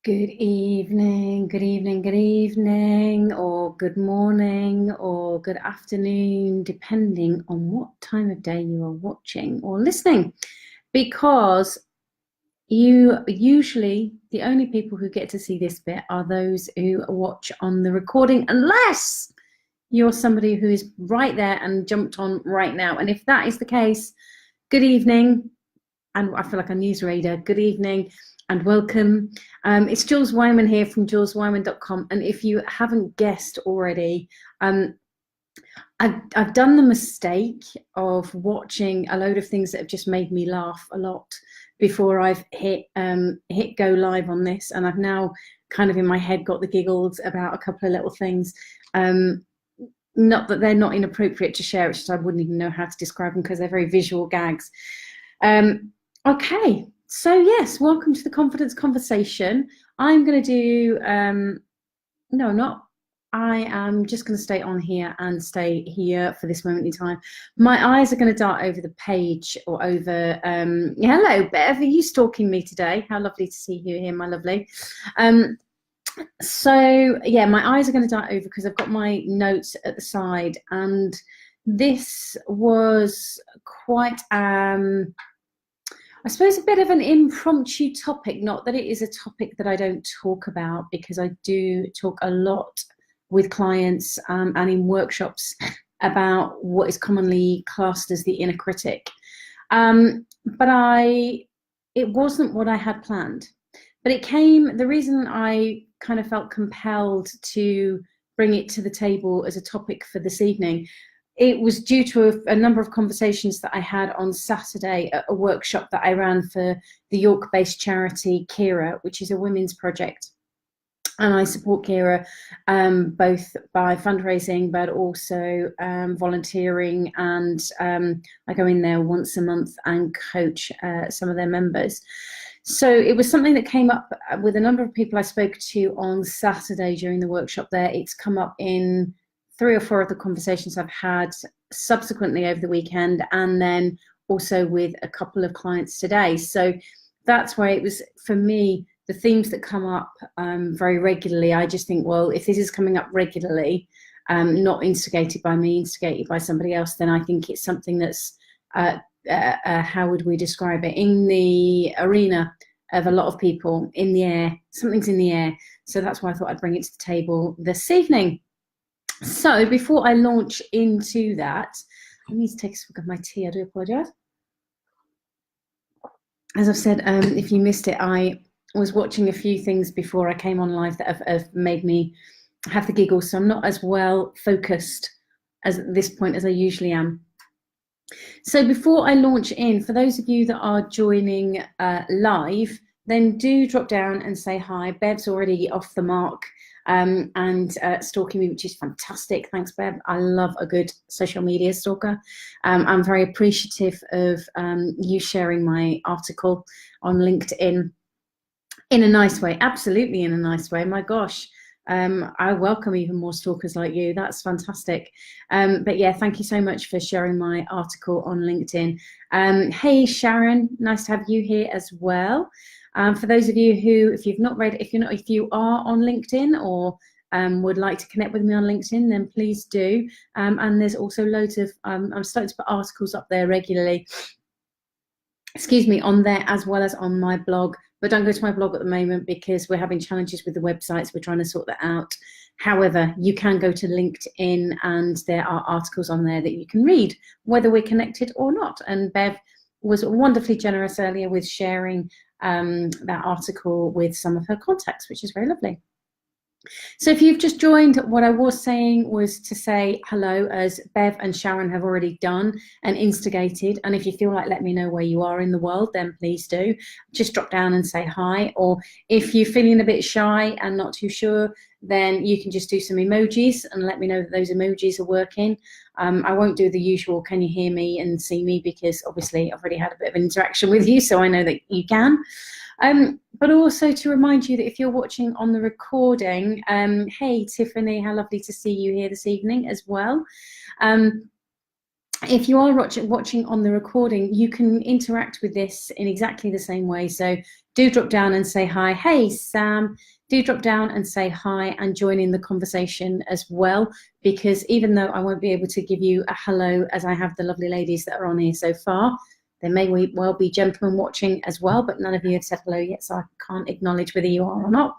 Good evening, good evening, good evening, or good morning, or good afternoon, depending on what time of day you are watching or listening. Because usually the only people who get to see this bit are those who watch on the recording, unless you're somebody who is right there and jumped on right now. And if that is the case, good evening. And I feel like a newsreader. Good evening and welcome. It's Jules Wyman here from juleswyman.com. And if you haven't guessed already, I've done the mistake of watching a load of things that have just made me laugh a lot before I've hit go live on this. And I've now kind of in my head got the giggles about a couple of little things. Not that they're not inappropriate to share, it's just I wouldn't even know how to describe them because they're very visual gags. Okay, so yes, welcome to the Confidence Conversation. I'm going to do, I am just going to stay on here and stay here for this moment in time. My eyes are going to dart over the page or over, hello, Bev, are you stalking me today? How lovely to see you here, my lovely. So yeah, my eyes are going to dart over because I've got my notes at the side, and this was quite, I suppose, a bit of an impromptu topic. Not that it is a topic that I don't talk about, because I do talk a lot with clients and in workshops about what is commonly classed as the inner critic. But it wasn't what I had planned. But it came, the reason I kind of felt compelled to bring it to the table as a topic for this evening, it was due to a number of conversations that I had on Saturday at a workshop that I ran for the York-based charity Kira, which is a women's project. And I support Kira both by fundraising, but also volunteering. And I go in there once a month and coach some of their members. So it was something that came up with a number of people I spoke to on Saturday during the workshop there. It's come up in 3 or 4 of the conversations I've had subsequently over the weekend, and then also with a couple of clients today. So that's why it was, for me, the themes that come up very regularly. I just think, well, if this is coming up regularly, not instigated by me, instigated by somebody else, then I think it's something that's, how would we describe it, in the arena of a lot of people, in the air, something's in the air. So that's why I thought I'd bring it to the table this evening. So before I launch into that, I need to take a swig of my tea. I do apologise. As I've said, if you missed it, I was watching a few things before I came on live that have made me have the giggles. So I'm not as well focused at this point as I usually am. So before I launch in, for those of you that are joining live, then do drop down and say hi. Bev's already off the mark and stalking me, which is fantastic. Thanks, Bev. I love a good social media stalker. I'm very appreciative of you sharing my article on LinkedIn in a nice way. Absolutely in a nice way. My gosh. I welcome even more stalkers like you. That's fantastic. But yeah, thank you so much for sharing my article on LinkedIn. Hey, Sharon, nice to have you here as well. For those of you who, if you've not read, if you are on LinkedIn or would like to connect with me on LinkedIn, then please do. And there's also loads of, I'm starting to put articles up there regularly, excuse me, on there as well as on my blog. But don't go to my blog at the moment because we're having challenges with the websites. We're trying to sort that out. However, you can go to LinkedIn and there are articles on there that you can read, whether we're connected or not. And Bev was wonderfully generous earlier with sharing that article with some of her contacts, which is very lovely. So if you've just joined, what I was saying was to say hello, as Bev and Sharon have already done and instigated. And if you feel like letting me know where you are in the world, then please do. Just drop down and say hi. Or if you're feeling a bit shy and not too sure, then you can just do some emojis and let me know that those emojis are working. I won't do the usual, can you hear me and see me? Because obviously I've already had a bit of an interaction with you, so I know that you can. But also to remind you that if you're watching on the recording, hey Tiffany, how lovely to see you here this evening as well. if you are watching on the recording, you can interact with this in exactly the same way. So do drop down and say hi. Hey, Sam, do drop down and say hi and join in the conversation as well, because even though I won't be able to give you a hello as I have the lovely ladies that are on here so far, there may well be gentlemen watching as well, but none of you have said hello yet, so I can't acknowledge whether you are or not.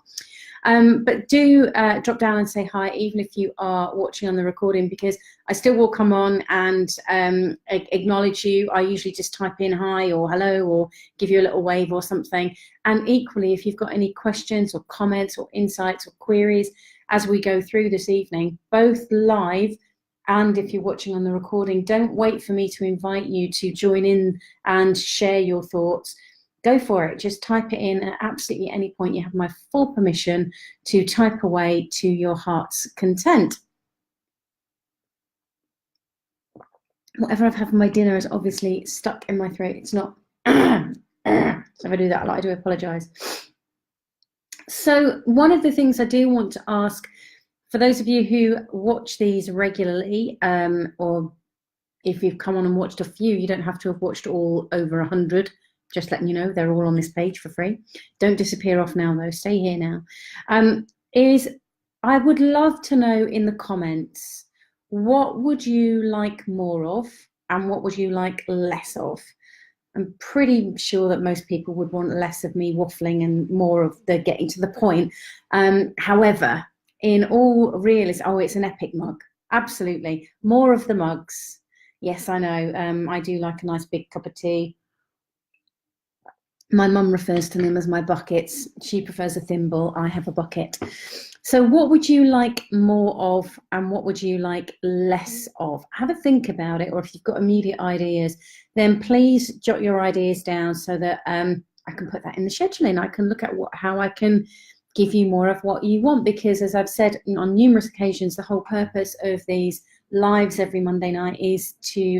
But do drop down and say hi, even if you are watching on the recording, because I still will come on and acknowledge you. I usually just type in hi or hello or give you a little wave or something. And equally, if you've got any questions or comments or insights or queries as we go through this evening, both live and if you're watching on the recording, don't wait for me to invite you to join in and share your thoughts. Go for it. Just type it in at absolutely any point. You have my full permission to type away to your heart's content. Whatever I've had for my dinner is obviously stuck in my throat. It's not. So if I do that a lot, I do apologise. So one of the things I do want to ask, for those of you who watch these regularly, or if you've come on and watched a few, you don't have to have watched all over 100. Just letting you know, they're all on this page for free. Don't disappear off now, though. Stay here now. I would love to know in the comments, what would you like more of and what would you like less of? I'm pretty sure that most people would want less of me waffling and more of the getting to the point. However, in all realism, oh, it's an epic mug. Absolutely. More of the mugs. Yes, I know. I do like a nice big cup of tea. My mum refers to them as my buckets. She prefers a thimble. I have a bucket. So what would you like more of and what would you like less of? Have a think about it, or if you've got immediate ideas, then please jot your ideas down so that I can put that in the scheduling. I can look at how I can give you more of what you want, because as I've said on numerous occasions, the whole purpose of these lives every Monday night is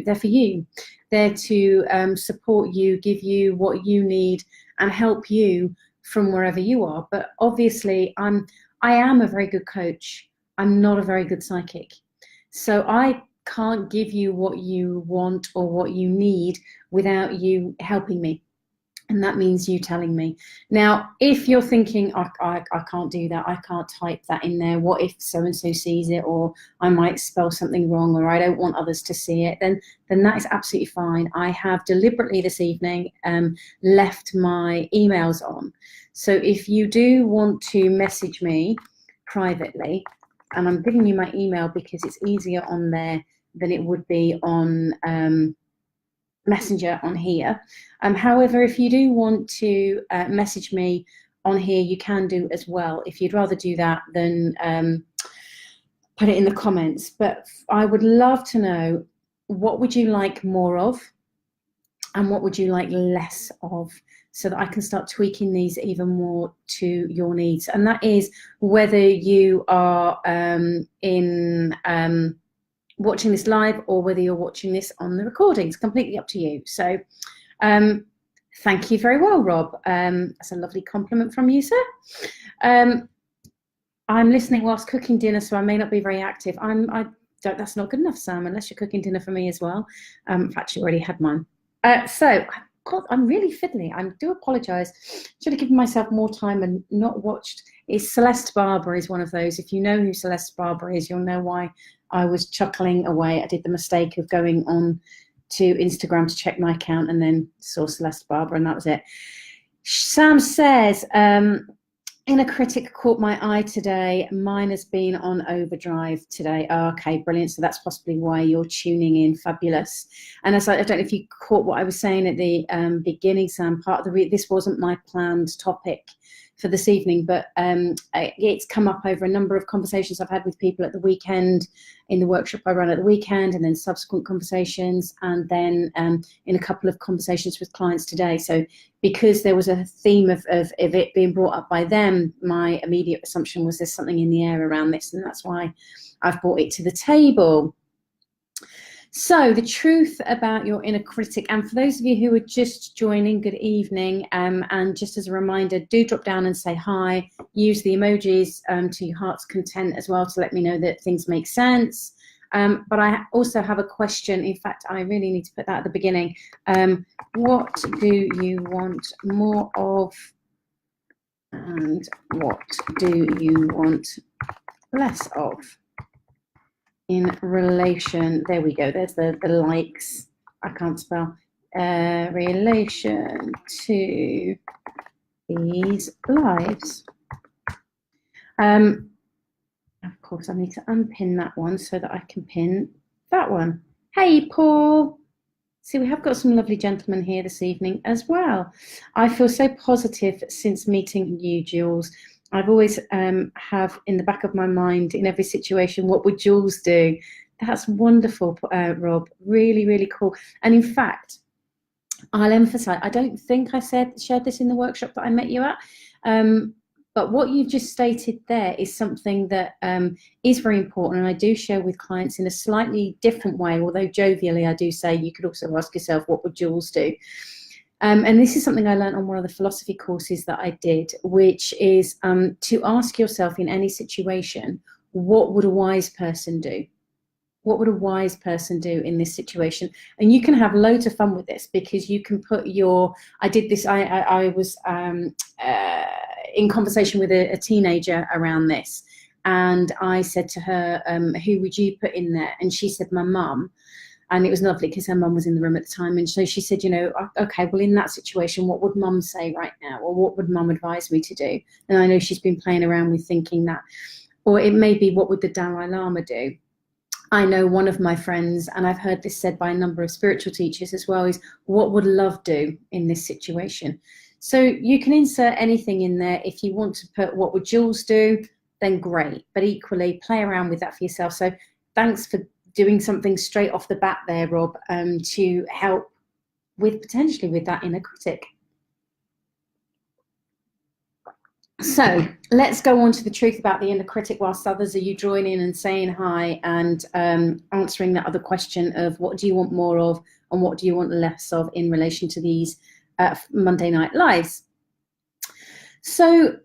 they're for you. They're to support you, give you what you need and help you from wherever you are. But obviously I am a very good coach. I'm not a very good psychic. So I can't give you what you want or what you need without you helping me. And that means you telling me. Now, if you're thinking, I can't do that, I can't type that in there, what if so-and-so sees it, or I might spell something wrong, or I don't want others to see it, then that is absolutely fine. I have deliberately this evening left my emails on. So if you do want to message me privately, and I'm giving you my email because it's easier on there than it would be on Messenger on here. However, if you do want to message me on here, you can do as well. If you'd rather do that, then put it in the comments. But I would love to know, what would you like more of and what would you like less of, so that I can start tweaking these even more to your needs. And that is whether you are watching this live or whether you're watching this on the recording. It's completely up to you. So thank you very well, Rob. That's a lovely compliment from you, sir. I'm listening whilst cooking dinner, so I may not be very active. That's not good enough, Sam, unless you're cooking dinner for me as well. I've actually already had mine. God, I'm really fiddly. I do apologise. Should have given myself more time and not watched. Celeste Barber is one of those. If you know who Celeste Barber is, you'll know why I was chuckling away. I did the mistake of going on to Instagram to check my account and then saw Celeste Barber, and that was it. Sam says, Inner Critic caught my eye today. Mine has been on overdrive today. Oh, okay, brilliant. So that's possibly why you're tuning in. Fabulous. And as I don't know if you caught what I was saying at the beginning, Sam, part of this wasn't my planned topic for this evening, but it's come up over a number of conversations I've had with people at the weekend, in the workshop I run at the weekend, and then subsequent conversations, and then in a couple of conversations with clients today. So because there was a theme of it being brought up by them, my immediate assumption was there's something in the air around this, and that's why I've brought it to the table. So the truth about your inner critic, and for those of you who are just joining, good evening, and just as a reminder, do drop down and say hi, use the emojis to your heart's content as well to let me know that things make sense. But I also have a question. In fact, I really need to put that at the beginning. What do you want more of? And what do you want less of in relation? There we go. There's the likes. I can't spell. Relation to these lives. Of course, I need to unpin that one so that I can pin that one. Hey, Paul. See, we have got some lovely gentlemen here this evening as well. I feel so positive since meeting you, Jules. I've always have in the back of my mind in every situation, what would Jules do? That's wonderful, Rob. Really, really cool. And in fact, I'll emphasize, I don't think I shared this in the workshop that I met you at, but what you've just stated there is something that is very important, and I do share with clients in a slightly different way, although jovially I do say you could also ask yourself, what would Jules do? And this is something I learned on one of the philosophy courses that I did, which is to ask yourself in any situation, what would a wise person do? What would a wise person do in this situation? And you can have loads of fun with this, because you can put I did this, I was in conversation with a teenager around this. And I said to her, who would you put in there? And she said, my mum. And it was lovely because her mum was in the room at the time. And so she said, okay, well, in that situation, what would mum say right now? Or what would mum advise me to do? And I know she's been playing around with thinking that. Or it may be, what would the Dalai Lama do? I know one of my friends, and I've heard this said by a number of spiritual teachers as well, is what would love do in this situation? So you can insert anything in there. If you want to put what would Jules do, then great. But equally, play around with that for yourself. So thanks for doing something straight off the bat there, Rob, to help with potentially with that inner critic. So let's go on to the truth about the inner critic whilst others are you joining and saying hi and answering that other question of what do you want more of and what do you want less of in relation to these Monday night lives. So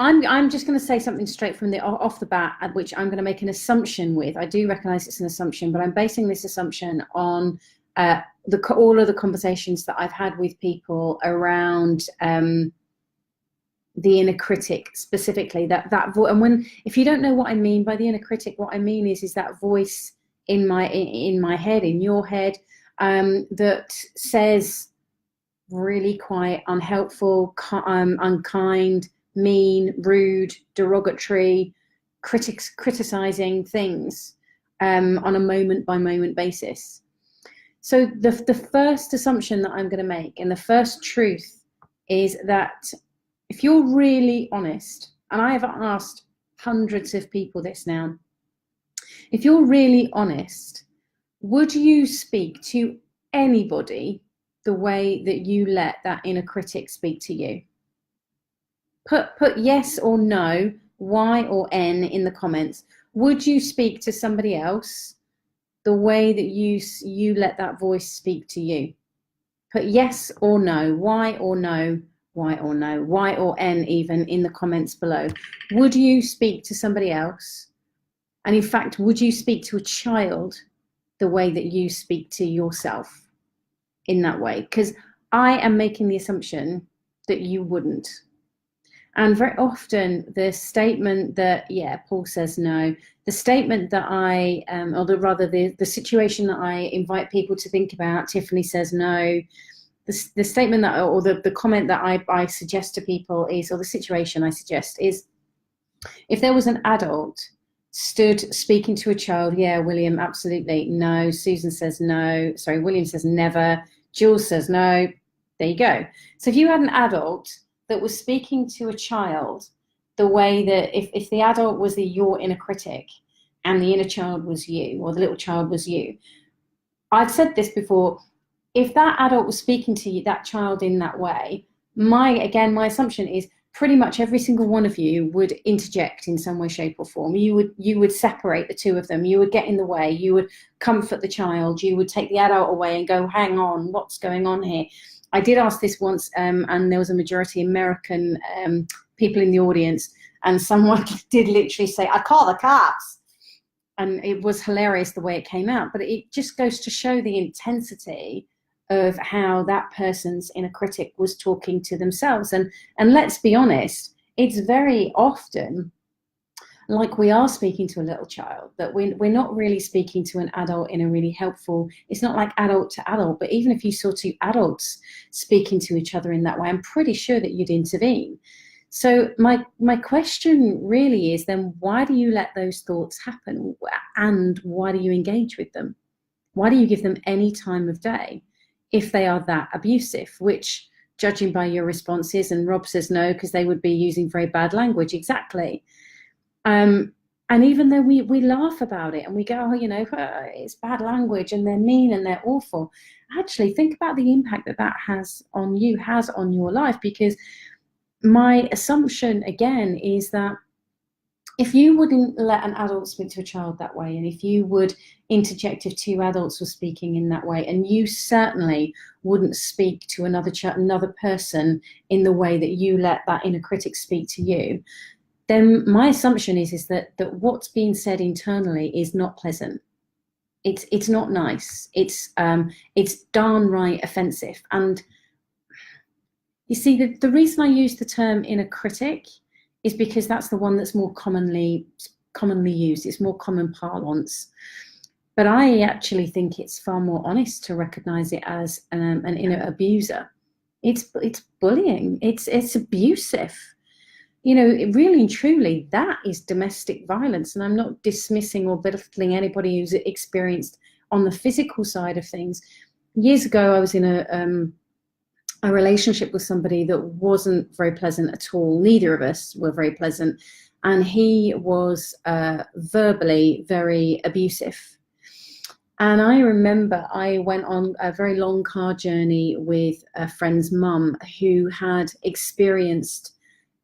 I'm just going to say something straight from the off the bat, at which I'm going to make an assumption with. I do recognize it's an assumption, but I'm basing this assumption on all of the conversations that I've had with people around the inner critic specifically. That and if you don't know what I mean by the inner critic, what I mean is that voice in my head, in your head, that says really quite unhelpful, unkind, mean, rude, derogatory, criticizing things on a moment by moment basis. So the first assumption that I'm going to make, and the first truth, is that if you're really honest, and I have asked hundreds of people this now, if you're really honest, would you speak to anybody the way that you let that inner critic speak to you? Put yes or no, Y or N in the comments. Would you speak to somebody else the way that you let that voice speak to you? Put yes or no, Y or no, Y or no, Y or N even in the comments below. Would you speak to somebody else? And in fact, would you speak to a child the way that you speak to yourself in that way? Because I am making the assumption that you wouldn't. And very often the statement that, yeah, Paul says no, the statement that the situation that I invite people to think about, Tiffany says no, the statement that, or the comment that I suggest to people is, or the situation I suggest is, if there was an adult stood speaking to a child, yeah, William, absolutely, no, Susan says no, sorry, William says never, Jules says no, there you go. So if you had an adult that was speaking to a child the way that if the adult was your inner critic and the inner child was you, or the little child was you, I've said this before, if that adult was speaking to you, that child in that way, my assumption is pretty much every single one of you would interject in some way, shape or form. You would separate the two of them. You would get in the way. You would comfort the child. You would take the adult away and go, hang on, what's going on here? I did ask this once, and there was a majority American people in the audience, and someone did literally say, I call the cops. and it was hilarious the way it came out, but it just goes to show the intensity of how that person's inner critic was talking to themselves. And let's be honest, it's very often like we are speaking to a little child, that we're not really speaking to an adult in a really helpful, it's not like adult to adult, but even if you saw two adults speaking to each other in that way, I'm pretty sure that you'd intervene. So my question really is then, why do you let those thoughts happen, and why do you engage with them? Why do you give them any time of day if they are that abusive? Which, judging by your responses, and Rob says no because they would be using very bad language, exactly. And even though we laugh about it and we go, oh, you know, it's bad language and they're mean and they're awful, actually think about the impact that that has on you, has on your life. Because my assumption, again, is that if you wouldn't let an adult speak to a child that way, and if you would interject if two adults were speaking in that way, and you certainly wouldn't speak to another person in the way that you let that inner critic speak to you, then my assumption is that what's being said internally is not pleasant. It's not nice. It's downright offensive. And you see, the reason I use the term inner critic is because that's the one that's more commonly used. It's more common parlance. But I actually think it's far more honest to recognize it as an inner abuser. It's bullying. It's abusive. You know, really and truly, that is domestic violence. And I'm not dismissing or belittling anybody who's experienced on the physical side of things. Years ago, I was in a relationship with somebody that wasn't very pleasant at all. Neither of us were very pleasant. And he was verbally very abusive. And I remember I went on a very long car journey with a friend's mum who had experienced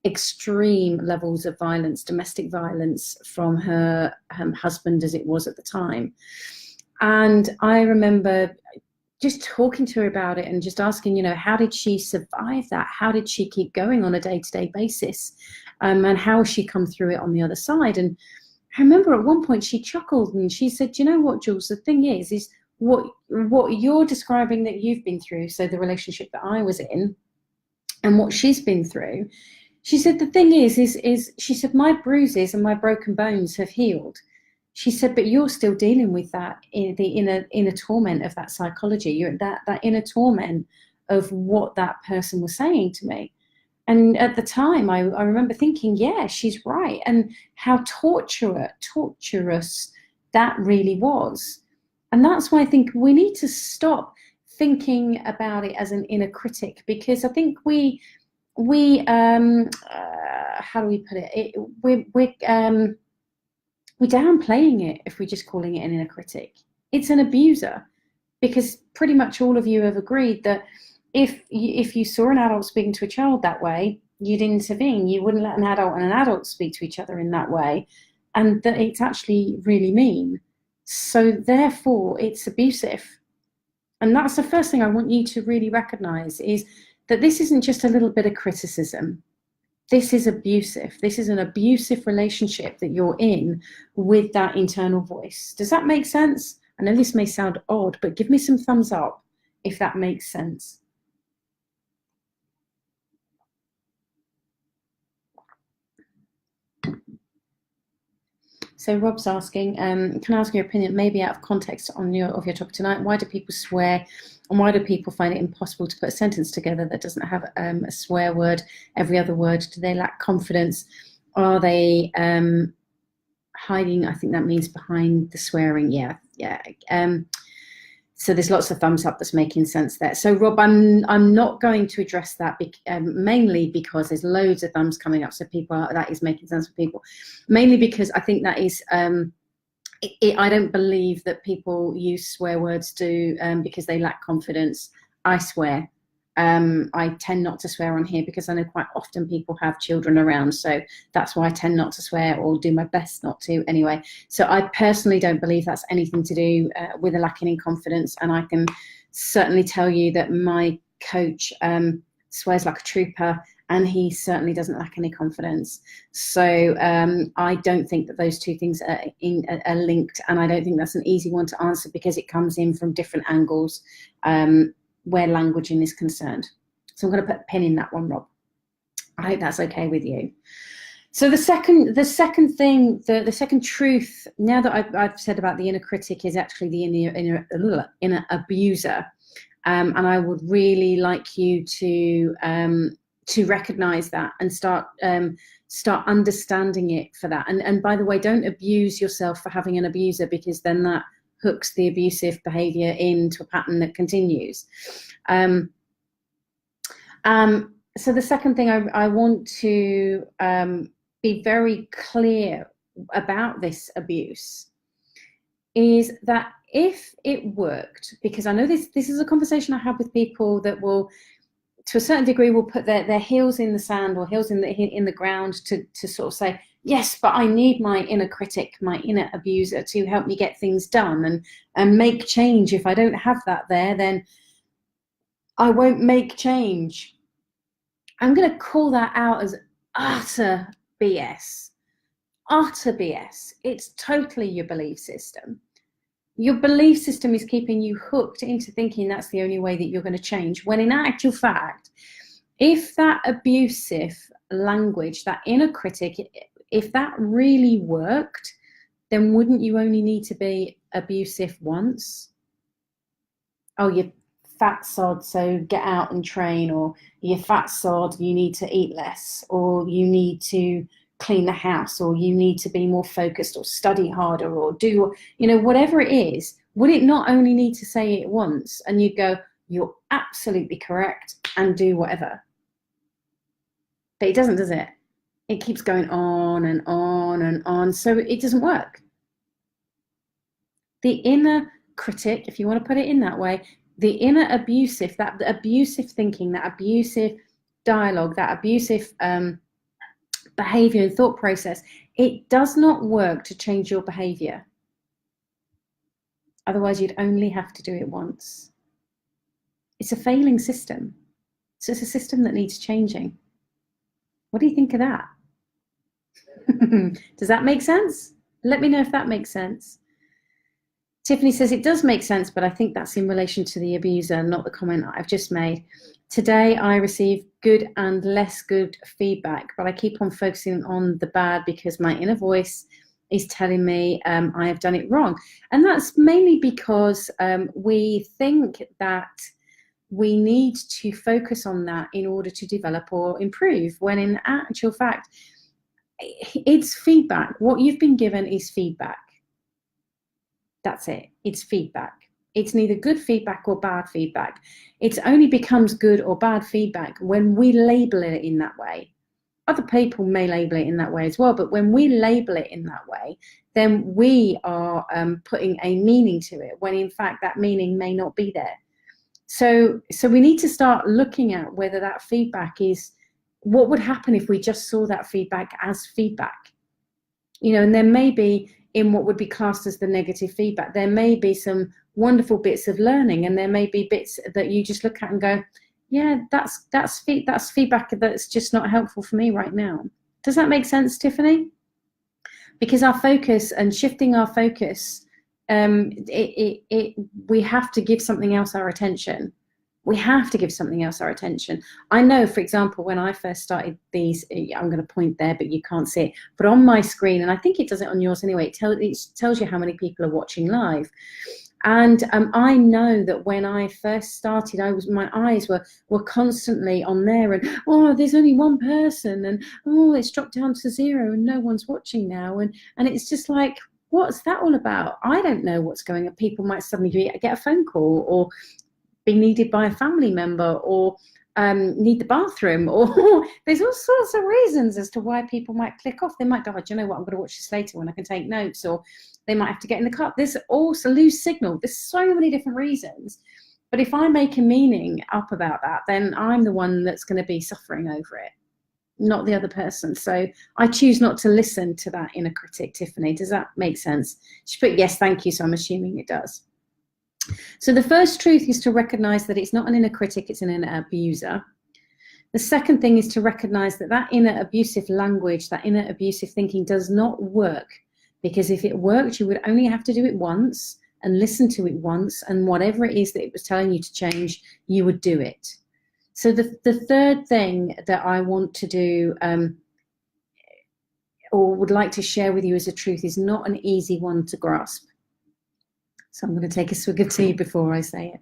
extreme levels of violence, domestic violence, from her husband, as it was at the time. And I remember just talking to her about it and just asking, you know, how did she survive that? How did she keep going on a day-to-day basis? And how has she come through it on the other side? And I remember at one point she chuckled and she said, you know what, Jules, the thing is what you're describing that you've been through, so the relationship that I was in and what she's been through, she said, the thing is she said, my bruises and my broken bones have healed. She said, but you're still dealing with that in the inner torment of that psychology. You're that inner torment of what that person was saying to me. And at the time, I remember thinking, yeah, she's right. And how torturous that really was. And that's why I think we need to stop thinking about it as an inner critic, because I think we how do we put it? We're downplaying it if we're just calling it an inner critic. It's an abuser, because pretty much all of you have agreed that if you saw an adult speaking to a child that way, you'd intervene. You wouldn't let an adult and an adult speak to each other in that way, and that it's actually really mean. So therefore, it's abusive. And that's the first thing I want you to really recognize, is that this isn't just a little bit of criticism. This is abusive. This is an abusive relationship that you're in with that internal voice. Does that make sense? I know this may sound odd, but give me some thumbs up if that makes sense. So Rob's asking, can I ask your opinion, maybe out of context of your topic tonight, why do people swear, and why do people find it impossible to put a sentence together that doesn't have a swear word every other word? Do they lack confidence? Are they hiding? I think that means behind the swearing. Yeah. So there's lots of thumbs up that's making sense there. So Rob, I'm not going to address that mainly because there's loads of thumbs coming up. So that is making sense for people, mainly because I think that is, I don't believe that people use swear words because they lack confidence. I swear. I tend not to swear on here because I know quite often people have children around, so that's why I tend not to swear, or do my best not to anyway. So I personally don't believe that's anything to do with a lacking in confidence, and I can certainly tell you that my coach swears like a trooper, and he certainly doesn't lack any confidence. So I don't think that those two things are linked, and I don't think that's an easy one to answer because it comes in from different angles where languaging is concerned. So I'm going to put a pin in that one, Rob. I hope that's okay with you. So the second thing, the second truth, now that I've said about the inner critic, is actually the inner abuser. And I would really like you to recognize that and start understanding it for that. And by the way, don't abuse yourself for having an abuser, because then that hooks the abusive behavior into a pattern that continues. So the second thing I want to be very clear about this abuse is that if it worked, because I know this is a conversation I have with people that will, to a certain degree, will put their heels in the sand or heels in the ground to sort of say, yes, but I need my inner critic, my inner abuser to help me get things done and make change. If I don't have that there, then I won't make change. I'm going to call that out as utter BS. Utter BS. It's totally your belief system. Your belief system is keeping you hooked into thinking that's the only way that you're going to change, when in actual fact, if that abusive language, that inner critic, if that really worked, then wouldn't you only need to be abusive once? Oh, you fat sod, so get out and train, or you fat sod, you need to eat less, or you need to clean the house, or you need to be more focused, or study harder, or do, whatever it is. Would it not only need to say it once and you'd go, you're absolutely correct, and do whatever? But it doesn't, does it? It keeps going on and on and on, so it doesn't work. The inner critic, if you want to put it in that way, the inner abusive, that abusive thinking, that abusive dialogue, that abusive behavior and thought process, it does not work to change your behavior. Otherwise, you'd only have to do it once. It's a failing system. So it's a system that needs changing. What do you think of that? Does that make sense? Let me know if that makes sense. Tiffany says, it does make sense, but I think that's in relation to the abuser, not the comment I've just made. Today, I receive good and less good feedback, but I keep on focusing on the bad because my inner voice is telling me I have done it wrong. And that's mainly because we think that we need to focus on that in order to develop or improve, when in actual fact, it's feedback. What you've been given is feedback. That's it. It's feedback. It's neither good feedback or bad feedback. It only becomes good or bad feedback when we label it in that way. Other people may label it in that way as well, but when we label it in that way, then we are putting a meaning to it, when in fact that meaning may not be there. So we need to start looking at whether that feedback is, what would happen if we just saw that feedback as feedback? And there may be, in what would be classed as the negative feedback, there may be some wonderful bits of learning, and there may be bits that you just look at and go, yeah, that's feedback that's just not helpful for me right now. Does that make sense, Tiffany? Because our focus and shifting our focus, we have to give something else our attention. We have to give something else our attention. I know, for example, when I first started these, I'm going to point there, but you can't see it, but on my screen, and I think it does it on yours anyway, it tells you how many people are watching live. And I know that when I first started, my eyes were constantly on there, and oh, there's only one person, and oh, it's dropped down to 0 and no one's watching now. And it's just like, what's that all about? I don't know what's going on. People might suddenly get a phone call, or be needed by a family member, or need the bathroom, or there's all sorts of reasons as to why people might click off. They might go, oh, do you know what, I'm going to watch this later when I can take notes, or they might have to get in the car. There's also lose signal. There's so many different reasons. But if I make a meaning up about that, then I'm the one that's going to be suffering over it, not the other person. So I choose not to listen to that inner critic. Tiffany, does that make sense? She put yes, thank you, so I'm assuming it does. So the first truth is to recognize that it's not an inner critic, it's an inner abuser. The second thing is to recognize that that inner abusive language, that inner abusive thinking does not work, because if it worked, you would only have to do it once and listen to it once, and whatever it is that it was telling you to change, you would do it. So the third thing that I want to do, or would like to share with you as a truth, is not an easy one to grasp. So I'm going to take a swig of tea before I say it.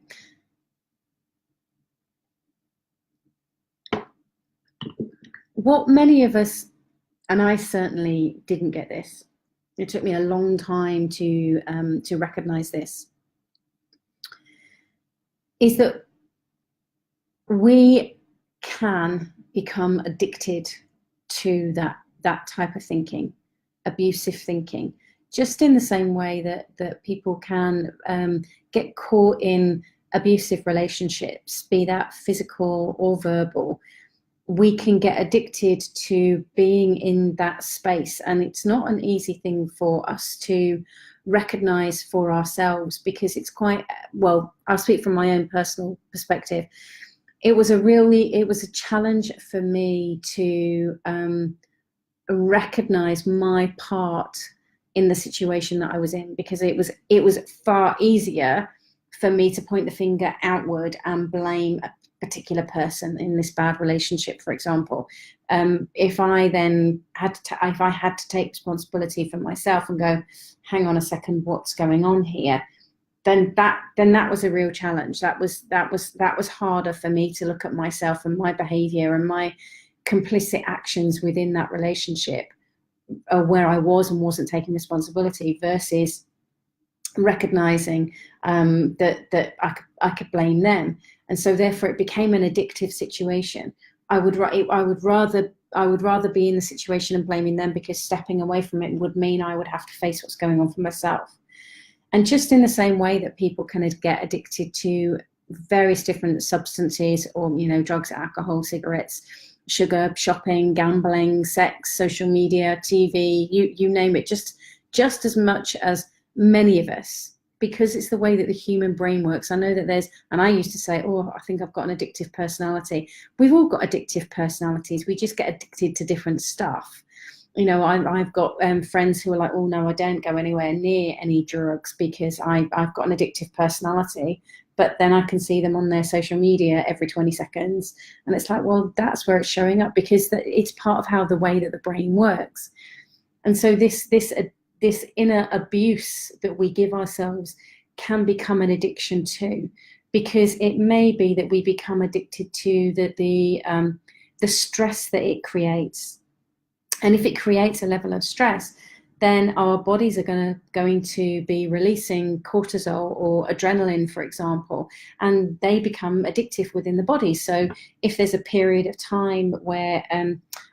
What many of us, and I certainly didn't get this, it took me a long time to recognize this, is that we can become addicted to that type of thinking, abusive thinking, just in the same way that people can get caught in abusive relationships, be that physical or verbal. We can get addicted to being in that space, and it's not an easy thing for us to recognize for ourselves, because it's quite, well, I'll speak from my own personal perspective. It was a challenge for me to recognize my part in the situation that I was in, because it was far easier for me to point the finger outward and blame a particular person in this bad relationship, for example. If I then had to take responsibility for myself and go, hang on a second, what's going on here? Then that was a real challenge. That was harder for me to look at myself and my behavior and my complicit actions within that relationship, where I was and wasn't taking responsibility, versus recognizing that I could blame them. And so therefore it became an addictive situation. I would rather be in the situation and blaming them, because stepping away from it would mean I would have to face what's going on for myself. And just in the same way that people can get addicted to various different substances, or drugs, alcohol, cigarettes, sugar, shopping, gambling, sex, social media, TV, you name it, just as much as many of us, because it's the way that the human brain works. I know that and I used to say, oh, I think I've got an addictive personality. We've all got addictive personalities. We just get addicted to different stuff. I've got friends who are like, oh no, I don't go anywhere near any drugs because I've got an addictive personality. But then I can see them on their social media every 20 seconds. And it's like, well, that's where it's showing up, because it's part of how the way that the brain works. And so this inner abuse that we give ourselves can become an addiction too, because it may be that we become addicted to the stress that it creates. And if it creates a level of stress, then our bodies are going to be releasing cortisol or adrenaline, for example, and they become addictive within the body. So if there's a period of time where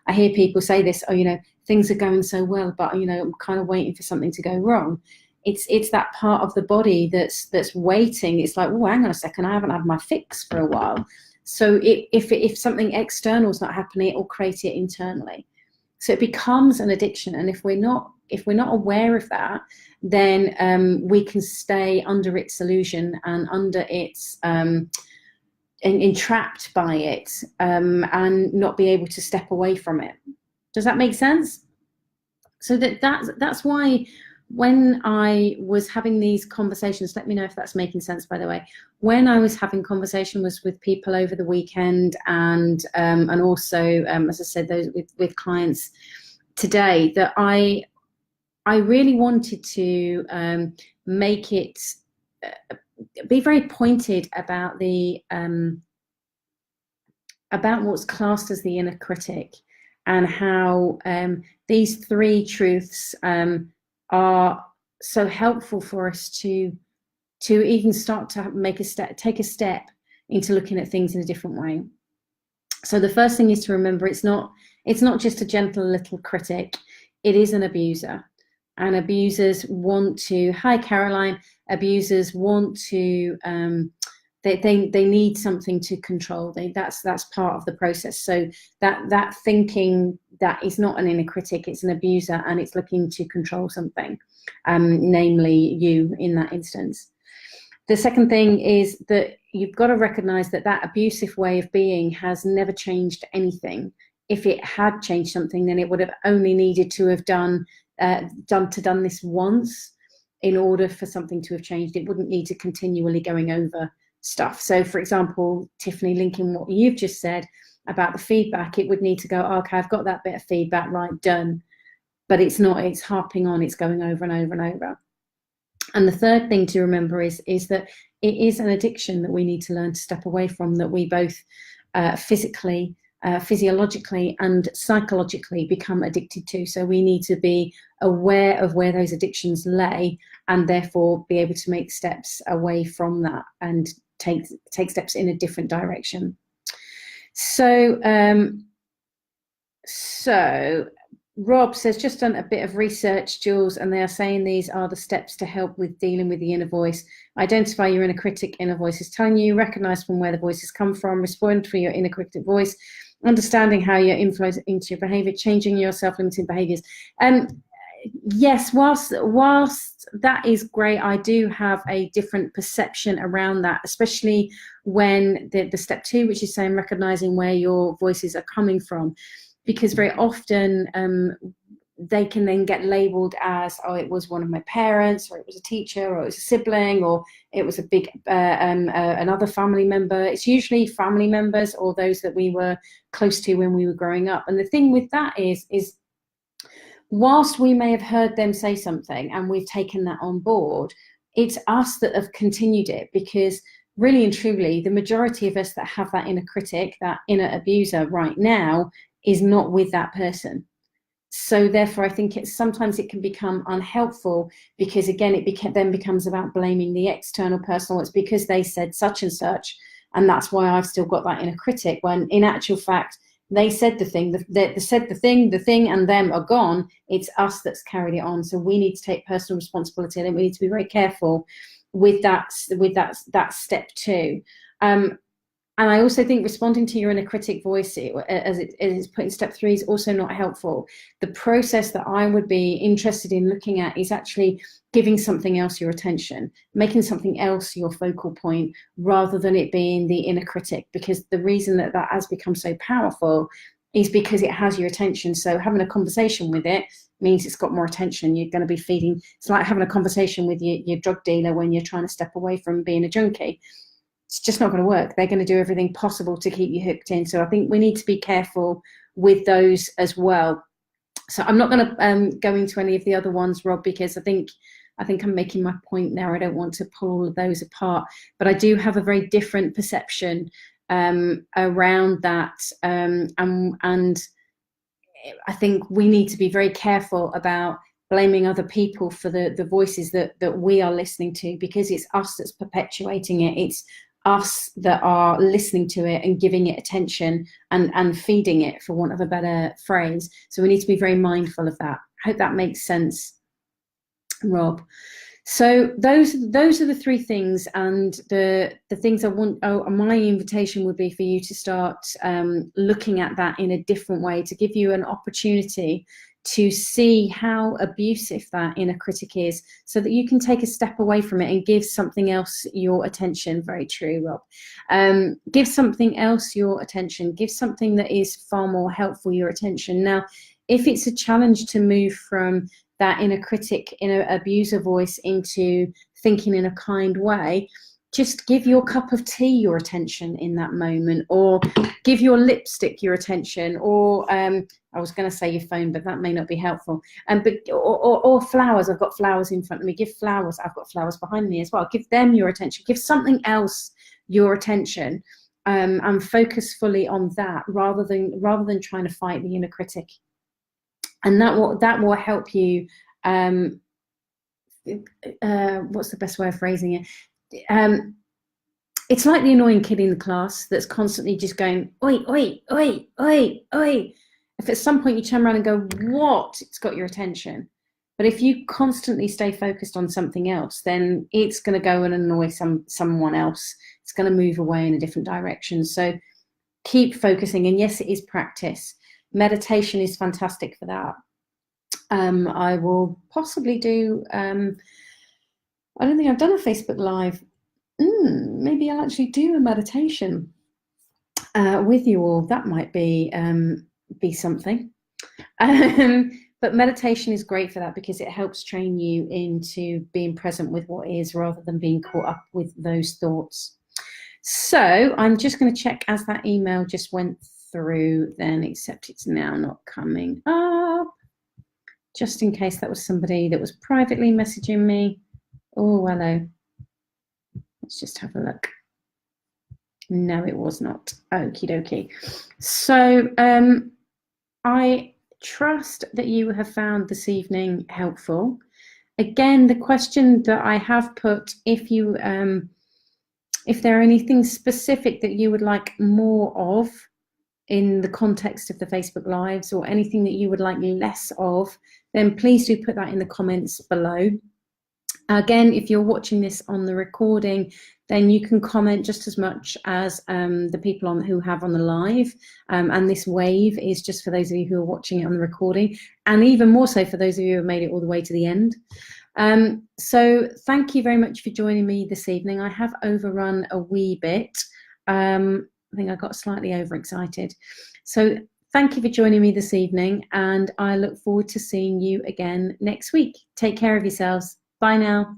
I hear people say this, oh, things are going so well, but I'm kind of waiting for something to go wrong. It's that part of the body that's waiting. It's like, oh, hang on a second, I haven't had my fix for a while. So if something external is not happening, it will create it internally. So it becomes an addiction, and if we're not aware of that, then we can stay under its illusion and under its entrapped by it, and not be able to step away from it. Does that make sense? So that's why when I was having these conversations, let me know if that's making sense, by the way. When I was having conversations with people over the weekend, and also, as I said, those with clients today, that I really wanted to make it be very pointed about about what's classed as the inner critic, and how these three truths are so helpful for us to even start to take a step into looking at things in a different way. So the first thing is to remember, it's not just a gentle little critic, it is an abuser. And abusers want to, hi Caroline, abusers want to, they need something to control. That's part of the process. So that thinking, that is not an inner critic, it's an abuser, and it's looking to control something, namely you in that instance. The second thing is that you've got to recognize that that abusive way of being has never changed anything. If it had changed something, then it would have only needed to have done this once in order for something to have changed. It wouldn't need to continually going over stuff. So, for example, Tiffany, linking what you've just said about the feedback, it would need to go, okay, I've got that bit of feedback, right, done. But it's not, it's harping on, it's going over and over and over. And the third thing to remember is that it is an addiction that we need to learn to step away from, that we both physically, physiologically and psychologically become addicted to. So we need to be aware of where those addictions lay, and therefore be able to make steps away from that and take steps in a different direction. So Rob says, just done a bit of research, Jules, and they are saying these are the steps to help with dealing with the inner voice. Identify your inner critic. Inner voice is telling you, recognize from where the voices come from, respond for your inner critic voice, understanding how you're influenced into your behavior, changing your self-limiting behaviors. Yes, whilst that is great, I do have a different perception around that, especially when the step 2, which is saying recognizing where your voices are coming from. Because very often they can then get labeled as, oh, it was one of my parents, or it was a teacher, or it was a sibling, or it was a big another family member. It's usually family members or those that we were close to when we were growing up. And the thing with that is whilst we may have heard them say something and we've taken that on board, it's us that have continued it, because really and truly, the majority of us that have that inner critic, that inner abuser right now, is not with that person. So therefore, I think sometimes it can become unhelpful, because again, it then becomes about blaming the external person. Well, it's because they said such and such, and that's why I've still got that inner critic, when in actual fact, they said the thing, the thing and them are gone. It's us that's carried it on. So we need to take personal responsibility, and we need to be very careful with that step 2. And I also think responding to your inner critic voice, as it is put in step 3, is also not helpful. The process that I would be interested in looking at is actually giving something else your attention, making something else your focal point, rather than it being the inner critic. Because the reason that has become so powerful is because it has your attention. So having a conversation with it means it's got more attention. You're going to be feeding. It's like having a conversation with your drug dealer when you're trying to step away from being a junkie. It's just not going to work. They're going to do everything possible to keep you hooked in. So I think we need to be careful with those as well. So I'm not going to go into any of the other ones, Rob, because I think I'm making my point now. I don't want to pull all of those apart, but I do have a very different perception around that. And I think we need to be very careful about blaming other people for the voices that we are listening to, because it's us that's perpetuating it. It's us that are listening to it and giving it attention and feeding it, for want of a better phrase. So we need to be very mindful of that. I hope that makes sense, Rob. So those are the 3 things, and the things I want. My invitation would be for you to start looking at that in a different way, to give you an opportunity to see how abusive that inner critic is, so that you can take a step away from it and give something else your attention. Very true, Rob. Give something else your attention. Give something that is far more helpful your attention. Now, if it's a challenge to move from that inner critic, inner abuser voice into thinking in a kind way, just give your cup of tea your attention in that moment, or give your lipstick your attention, or I was going to say your phone, but that may not be helpful. Or flowers. I've got flowers in front of me. Give flowers. I've got flowers behind me as well. Give them your attention. Give something else your attention, and focus fully on that, rather than trying to fight the inner critic. And that will help you. What's the best way of phrasing it? It's like the annoying kid in the class that's constantly just going, oi, oi, oi, oi, oi. If at some point you turn around and go, what? It's got your attention. But if you constantly stay focused on something else, then it's going to go and annoy someone else. It's going to move away in a different direction. So keep focusing. And yes, it is practice. Meditation is fantastic for that. I will possibly do, I don't think I've done a Facebook Live maybe I'll actually do a meditation with you all. That might be something. But meditation is great for that because it helps train you into being present with what is rather than being caught up with those thoughts. So I'm just going to check as that email just went through then, except it's now not coming up. Just in case that was somebody that was privately messaging me. Oh, hello. Let's just have a look. No, it was not. Okie dokie. So I trust that you have found this evening helpful. Again, the question that I have put, if you if there are anything specific that you would like more of in the context of the Facebook Lives, or anything that you would like less of, then please do put that in the comments below. Again, if you're watching this on the recording, then you can comment just as much as the people who have on the live. And this wave is just for those of you who are watching it on the recording, and even more so for those of you who have made it all the way to the end. So thank you very much for joining me this evening. I have overrun a wee bit. I think I got slightly overexcited. So thank you for joining me this evening, and I look forward to seeing you again next week. Take care of yourselves. Bye now.